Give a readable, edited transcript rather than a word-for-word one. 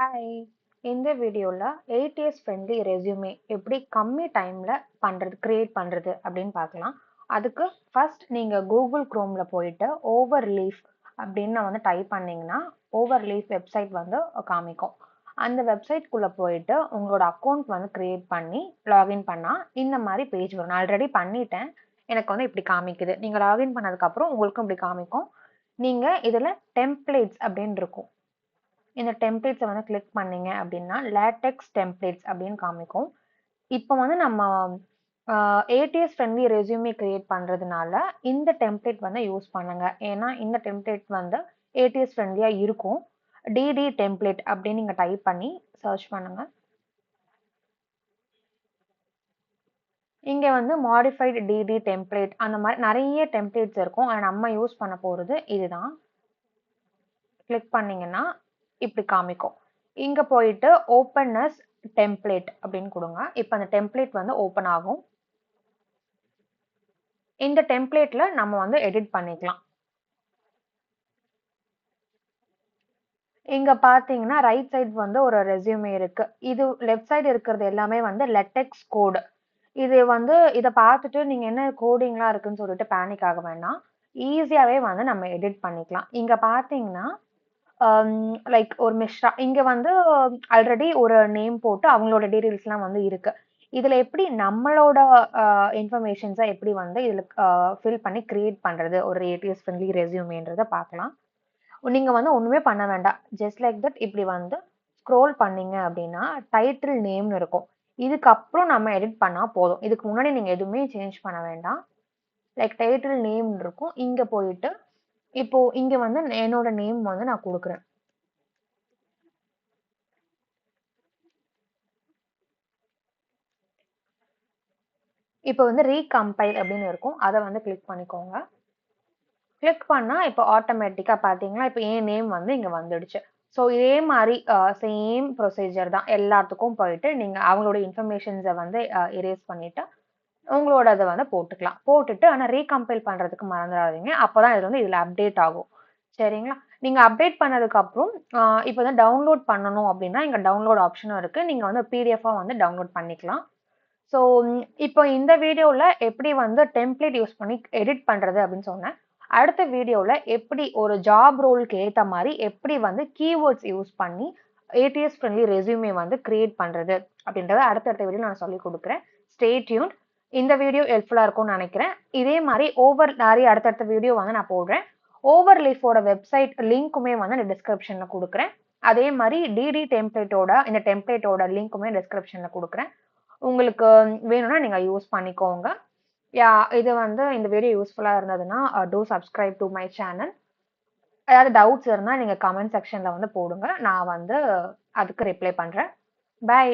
Hi! இந்த வீடியோல 8 years friendly resume எப்படி கம்மி டைம்ல கிரியேட் பண்றது அப்படின்னு பார்க்கலாம். அதுக்கு ஃபர்ஸ்ட் நீங்க கூகுள் குரோம்ல போயிட்டு ஓவர்லீஃப் அப்படின்னு நான் வந்து டைப் பண்ணீங்கன்னா, ஓவர்லீஃப் வெப்சைட் வந்து காமிக்கும். அந்த வெப்சைட்குள்ள போயிட்டு உங்களோட அக்கவுண்ட் வந்து கிரியேட் பண்ணி லாகின் பண்ணா இந்த மாதிரி பேஜ் வரும். நான் ஆல்ரெடி பண்ணிட்டேன். எனக்கு வந்து இப்படி காமிக்குது. நீங்க லாகின் பண்ணதுக்கு அப்புறம் உங்களுக்கும் இப்படி காமிக்கும். நீங்க இதுல டெம்ப்ளேட்ஸ் அப்படின்னு இருக்கும். இந்த டெம்ப்ளேட்ஸை வந்து கிளிக் பண்ணீங்க அப்படின்னா லேட்டெக்ஸ் டெம்ப்ளேட்ஸ் அப்படின்னு காமிக்கும். இப்போ வந்து நம்ம ஏடிஎஸ் ஃப்ரெண்ட்லி ரெஸ்யூமே கிரியேட் பண்ணுறதுனால இந்த டெம்ப்ளேட் வந்து யூஸ் பண்ணுங்க. ஏன்னா இந்த டெம்ப்ளேட் வந்து ஏடிஎஸ் ஃப்ரெண்ட்லியாக இருக்கும். டிடி டெம்ப்ளேட் அப்படின்னு நீங்கள் டைப் பண்ணி சர்ச் பண்ணுங்க. இங்கே வந்து மாடிஃபைடு டிடி டெம்ப்ளேட் அந்த மாதிரி நிறைய டெம்ப்ளேட்ஸ் இருக்கும். ஆனால் நம்ம யூஸ் பண்ண போகிறது இதுதான். கிளிக் பண்ணீங்கன்னா இப்படி காமிக்கும். இங்க போயிட்டு ஓப்பன் அஸ் டெம்ப்ளேட் அப்படின்னு கொடுங்க. இப்போ அந்த டெம்ப்ளேட் வந்து ஓப்பன் ஆகும். இந்த டெம்ப்ளேட்ல நம்ம வந்து எடிட் பண்ணிக்கலாம். இங்க பாத்தீங்கன்னா ரைட் சைடு வந்து ஒரு ரெஸ்யூமே இருக்கு. இது லெஃப்ட் சைடு இருக்கிறது எல்லாமே வந்து லெட்டெக்ஸ் கோடு. இது வந்து இத பார்த்துட்டு நீங்க என்ன கோடிங்லாம் இருக்குன்னு சொல்லிட்டு பேனிக் ஆக வேண்டாம். ஈஸியாவே வந்து நம்ம எடிட் பண்ணிக்கலாம். இங்க பாத்தீங்கன்னா லைக் ஒரு மிஷ்ரா இங்க வந்து ஆல்ரெடி ஒரு நேம் போட்டு அவங்களோட டீடைல்ஸ்லாம் வந்து இருக்கு. இதுல எப்படி நம்மளோட இன்ஃபர்மேஷன்ஸை எப்படி வந்து இதுல ஃபில் பண்ணி கிரியேட் பண்றது ஒரு ஏடிஎஸ் ஃப்ரெண்ட்லி ரெஸ்யூமேன்றத பார்க்கலாம். நீங்க வந்து ஒண்ணுமே பண்ண வேண்டாம். ஜஸ்ட் லைக் தட் இப்படி வந்து ஸ்க்ரோல் பண்ணீங்க அப்படின்னா டைட்டில் நேம்னு இருக்கும். இதுக்கப்புறம் நம்ம எடிட் பண்ணா போதும். இதுக்கு முன்னாடி நீங்க எதுவுமே சேஞ்ச் பண்ண வேண்டாம். லைக் டைட்டில் நேம் இருக்கும். இங்க போயிட்டு இப்போ இங்க வந்து என்னோட நேம் வந்து நான் கொடுக்குறேன். இப்போ வந்து ரீகம்பைல் அப்படின்னு இருக்கும். அதை வந்து கிளிக் பண்ணிக்கோங்க. கிளிக் பண்ணா இப்போ ஆட்டோமேட்டிக்கா பாத்தீங்களா, இப்போ என் நேம் வந்து இங்க வந்துடுச்சு. ஸோ இதே மாதிரி சேம் ப்ரொசீஜர் தான் எல்லாத்துக்கும் போயிட்டு நீங்க அவங்களோட இன்ஃபர்மேஷன்ஸை வந்து எரேஸ் பண்ணிட்டு உங்களோட இதை வந்து போட்டுக்கலாம். போட்டுட்டு ஆனா ரீகம்பைல் பண்றதுக்கு மறந்துடாதீங்க. அப்பதான் இது வந்து இதுல அப்டேட் ஆகும். சரிங்களா? நீங்க அப்டேட் பண்ணதுக்கு அப்புறம் இப்போ வந்து டவுன்லோட் பண்ணணும் அப்படின்னா இங்க டவுன்லோட் ஆப்ஷனும் இருக்கு. நீங்க வந்து பிடிஎஃபா வந்து டவுன்லோட் பண்ணிக்கலாம். ஸோ இப்போ இந்த வீடியோல எப்படி வந்து டெம்ப்ளேட் யூஸ் பண்ணி எடிட் பண்றது அப்படின்னு சொன்னேன். அடுத்த வீடியோல எப்படி ஒரு ஜாப் ரோலுக்கு ஏத்த மாதிரி எப்படி வந்து கீவேர்ட்ஸ் யூஸ் பண்ணி ஏடிஎஸ் ஃப்ரெண்ட்லி ரெஸ்யூமே வந்து கிரியேட் பண்றது அப்படின்றத அடுத்தடுத்த வீடியோ நான் சொல்லி கொடுக்குறேன். Stay tune. இந்த வீடியோ ஹெல்ப்ஃபுல்லா இருக்கும்னு நினைக்கிறேன். இதே மாதிரி நிறைய அடுத்தடுத்த வீடியோ வந்து நான் போடுறேன். ஓவர்லீஃபோட வெப்சைட் லிங்க்குமே வந்து நான் டிஸ்கிரிப்ஷன்ல கொடுக்குறேன். அதே மாதிரி டிடி டெம்ப்ளேட்டோட இந்த டெம்ப்ளேட்டோட லிங்க்குமே டிஸ்கிரிப்ஷன்ல கொடுக்குறேன். உங்களுக்கு வேணும்னா நீங்க யூஸ் பண்ணிக்கோங்க. யா இது வந்து இந்த வீடியோ யூஸ்ஃபுல்லா இருந்ததுன்னா two subscribe to my channel. ஏதாவது டவுட்ஸ் இருந்தா நீங்க கமெண்ட் செக்ஷன்ல வந்து போடுங்க. நான் வந்து அதுக்கு ரிப்ளை பண்றேன். பை.